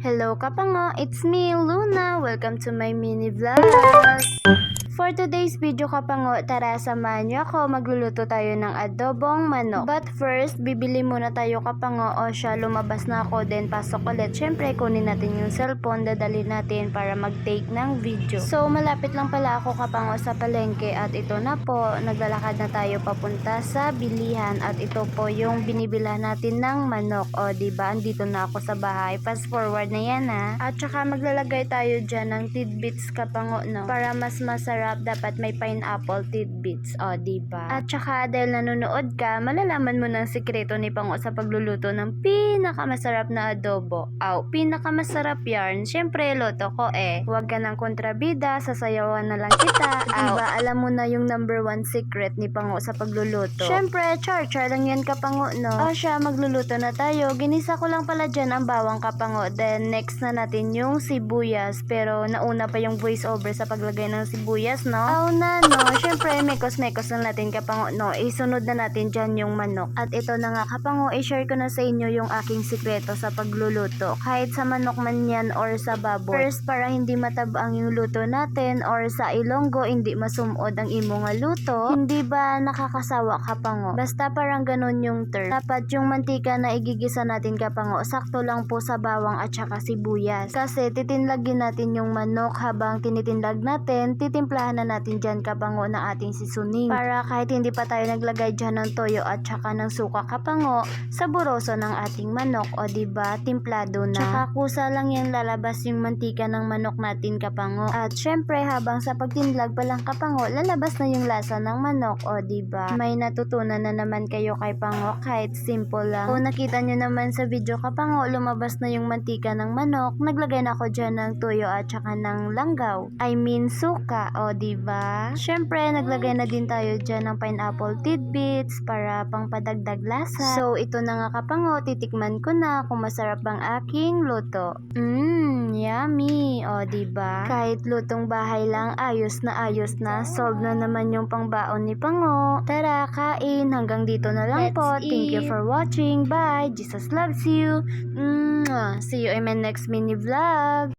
Hello kapango, it's me, Luna. Welcome to my mini vlog. For today's video kapango, tara samahan niyo ako, magluluto tayo ng adobong manok. But first, bibili muna tayo kapango. O siya, lumabas na ako, then pasok ulit. Syempre, kunin natin yung cellphone, dadalhin natin para mag-take ng video. So, malapit lang pala ako kapango sa palengke at ito na po, naglalakad na tayo papunta sa bilihan at ito po yung binibilhan natin ng manok. O, diba? Andito na ako sa bahay. Fast forward na yan ha. At saka maglalagay tayo dyan ng tidbits kapango, no? Para mas masarap, dapat may pineapple tidbits. O, diba? At saka dahil nanonood ka, malalaman mo ng sikreto ni Pango sa pagluluto ng pinakamasarap na adobo. Pinakamasarap yarn. Syempre, loto ko eh. Huwag ka ng kontrabida, sasayawan na lang kita. Diba, alam mo na yung number 1 secret ni Pango sa pagluluto. Syempre, char-char lang yan kapango, no? O siya, magluluto na tayo. Ginisa ko lang pala dyan ang bawang kapango. Then, next na natin yung sibuyas. Pero, nauna pa yung voice over sa paglagay ng sibuyas, no? No? Syempre, mekos-mekos lang natin kapango, no? Isunod na natin dyan yung manok. At ito na nga kapango, i-share ko na sa inyo yung aking sikreto sa pagluluto. Kahit sa manok man yan or sa baboy. First, para hindi matabang yung luto natin or sa ilonggo, hindi masumod ang imo nga luto. Hindi ba nakakasawa kapango? Basta parang ganun yung term. Dapat yung mantika na igigisa natin kapango, sakto lang po sa bawang at saka sibuyas. Kasi titinlagin natin yung manok, habang tinitinlag natin, titimplahan na natin dyan kapango ng ating seasoning. Para kahit hindi pa tayo naglagay dyan ng toyo at saka ng suka kapango, saboroso ng ating manok. O diba, timplado na. Tsaka kusa lang yung lalabas yung mantika ng manok natin kapango. At syempre, habang sa pagtinlag pa lang kapango, lalabas na yung lasa ng manok. O diba, may natutunan na naman kayo kay Pango kahit simple lang. Kung nakita nyo naman sa video kapango, lumabas na yung mantika ng manok, naglagay na ako dyan ng toyo at saka ng langgaw. I mean suka. O diba? Syempre, naglagay na din tayo dyan ng pineapple tidbits para pang padagdag lasa. So, ito na nga kapango, titikman ko na kung masarap bang aking luto. Yummy. O diba? Kahit lutong bahay lang, ayos na. Solve na naman yung pangbaon ni Pango. Tara, kain. Hanggang dito na lang po. Thank you for watching. Bye. Jesus loves you. See you in my next mini vlog.